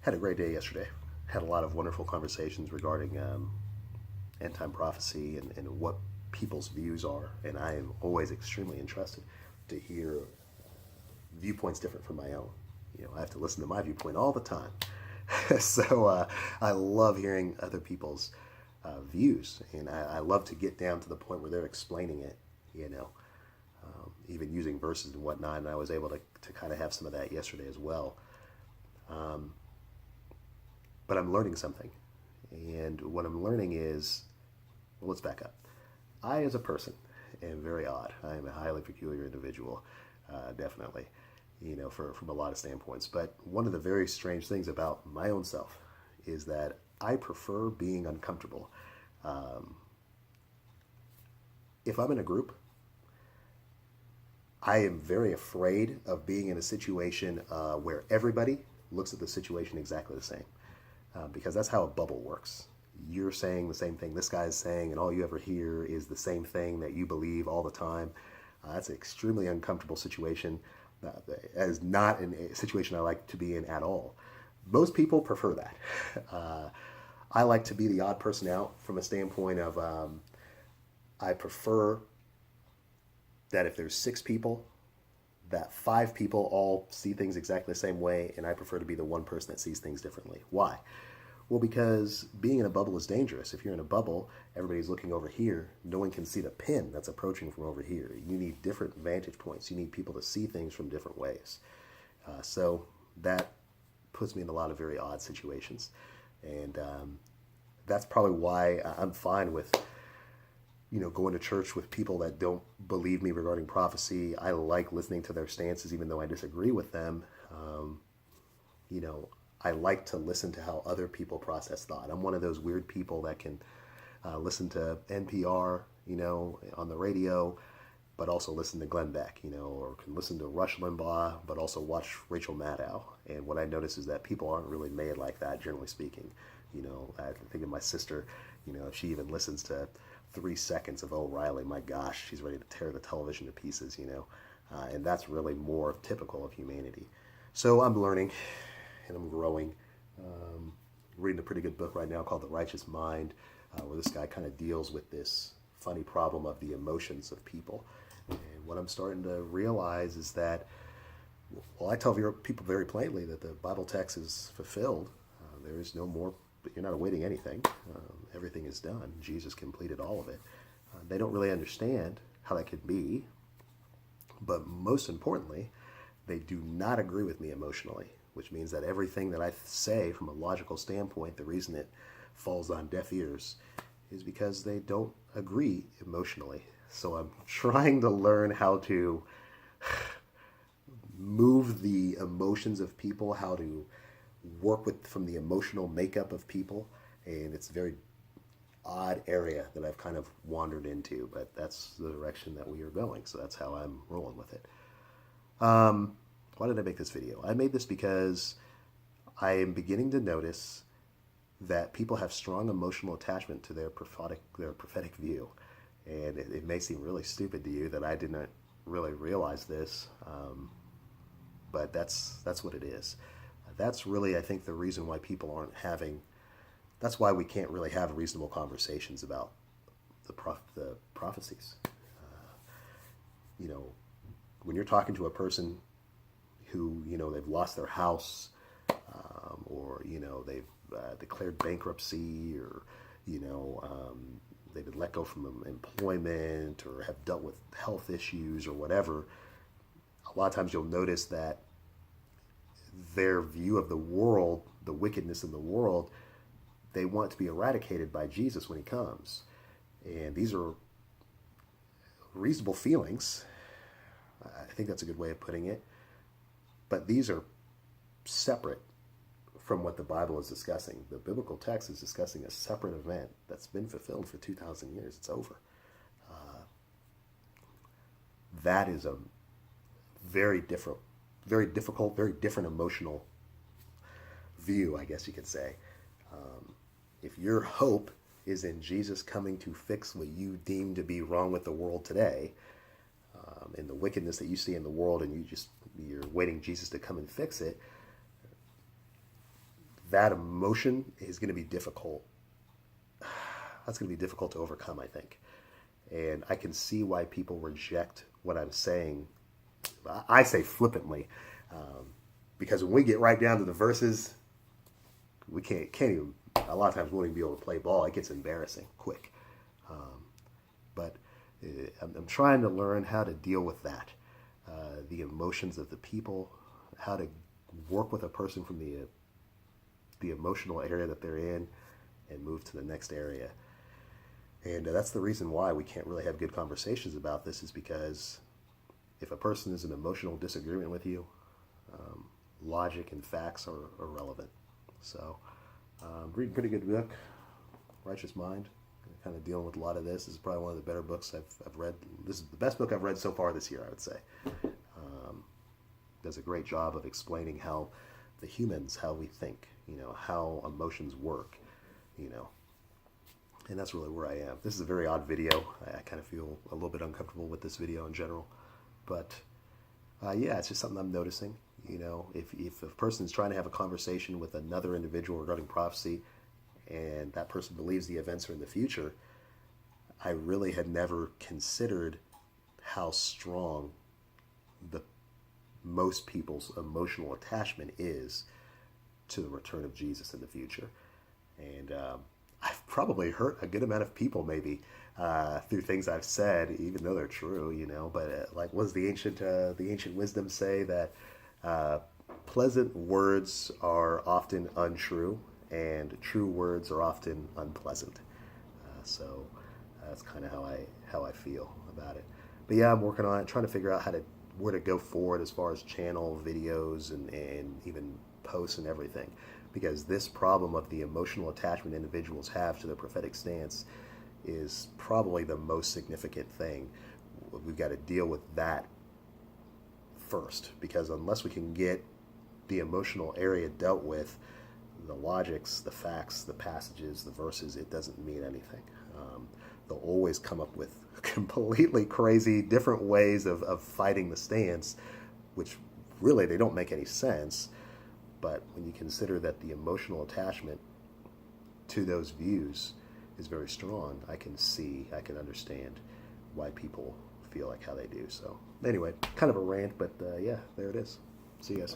Had a great day yesterday. Had a lot of wonderful conversations regarding end time prophecy and what people's views are. And I am always extremely interested to hear viewpoints different from my own. I have to listen to my viewpoint all the time. So I love hearing other people's views, and I love to get down to the point where they're explaining it, even using verses and whatnot. And I was able to kind of have some of that yesterday as well. But I'm learning something. And what I'm learning is, well, let's back up. I, as a person, am very odd. I am a highly peculiar individual, definitely, from a lot of standpoints. But one of the very strange things about my own self is that I prefer being uncomfortable. If I'm in a group, I am very afraid of being in a situation where everybody looks at the situation exactly the same. Because that's how a bubble works. You're saying the same thing this guy's saying, and all you ever hear is the same thing that you believe all the time. That's an extremely uncomfortable situation. That is not a situation I like to be in at all. Most people prefer that. I like to be the odd person out from a standpoint of I prefer that if there's 6 people, that 5 people all see things exactly the same way, and I prefer to be the one person that sees things differently. Why? Well, because being in a bubble is dangerous. If you're in a bubble, everybody's looking over here. No one can see the pin that's approaching from over here. You need different vantage points. You need people to see things from different ways. So that puts me in a lot of very odd situations. And that's probably why I'm fine with going to church with people that don't believe me regarding prophecy. I like listening to their stances, even though I disagree with them. I like to listen to how other people process thought. I'm one of those weird people that can listen to NPR, on the radio, but also listen to Glenn Beck, or can listen to Rush Limbaugh, but also watch Rachel Maddow. And what I notice is that people aren't really made like that, generally speaking. I think of my sister, if she even listens to 3 seconds of O'Reilly, my gosh, she's ready to tear the television to pieces, and that's really more typical of humanity. So I'm learning and I'm growing. Reading a pretty good book right now called The Righteous Mind, where this guy kind of deals with this funny problem of the emotions of people. And what I'm starting to realize is that, well, I tell people very plainly that the Bible text is fulfilled. There is no more, you're not awaiting anything. Everything is done. Jesus completed all of it. They don't really understand how that could be, but most importantly, they do not agree with me emotionally, which means that everything that I say from a logical standpoint, the reason it falls on deaf ears is because they don't agree emotionally. So I'm trying to learn how to move the emotions of people, how to work from the emotional makeup of people, and it's a very odd area that I've kind of wandered into, but that's the direction that we are going, so that's how I'm rolling with it. Why did I make this video? I made this because I am beginning to notice that people have strong emotional attachment to their prophetic view, and it may seem really stupid to you that I didn't really realize this, but that's what it is. That's really, I think, the reason why people aren't having. That's why we can't really have reasonable conversations about the prophecies. When you're talking to a person who, they've lost their house, or, they've declared bankruptcy, or, they've been let go from employment, or have dealt with health issues or whatever, a lot of times you'll notice that their view of the world, the wickedness in the world, they want to be eradicated by Jesus when he comes. And these are reasonable feelings. I think that's a good way of putting it. But these are separate from what the Bible is discussing. The biblical text is discussing a separate event that's been fulfilled for 2,000 years. It's over. That is a very difficult, very different emotional view, I guess you could say. If your hope is in Jesus coming to fix what you deem to be wrong with the world today, and the wickedness that you see in the world, and you're waiting Jesus to come and fix it, that emotion is going to be difficult. That's going to be difficult to overcome, I think. And I can see why people reject what I'm saying. I say flippantly, because when we get right down to the verses, we can't even. A lot of times, we won't even be able to play ball. It gets embarrassing quick. But I'm trying to learn how to deal with that, the emotions of the people, how to work with a person from the emotional area that they're in, and move to the next area. And that's the reason why we can't really have good conversations about this, is because if a person is in emotional disagreement with you, logic and facts are irrelevant. So, reading a pretty good book, Righteous Mind, kind of dealing with a lot of this. This is probably one of the better books I've read. This is the best book I've read so far this year, I would say. Does a great job of explaining how the humans, how we think, how emotions work, and that's really where I am. This is a very odd video. I kind of feel a little bit uncomfortable with this video in general, but yeah, it's just something I'm noticing. If a person is trying to have a conversation with another individual regarding prophecy, and that person believes the events are in the future, I really had never considered how strong most people's emotional attachment is to the return of Jesus in the future. And I've probably hurt a good amount of people, maybe, through things I've said, even though they're true, But like, what does the ancient wisdom say? That pleasant words are often untrue, and true words are often unpleasant. So that's kind of how I feel about it. But yeah, I'm working on it, trying to figure out where to go forward as far as channel videos and even posts and everything, because this problem of the emotional attachment individuals have to the prophetic stance is probably the most significant thing. We've got to deal with that first, because unless we can get the emotional area dealt with, the logics, the facts, the passages, the verses, it doesn't mean anything. They'll always come up with completely crazy different ways of fighting the stance, which really they don't make any sense. But when you consider that the emotional attachment to those views is very strong, I can understand why people feel like how they do. So anyway, kind of a rant, but yeah, there it is. See you guys.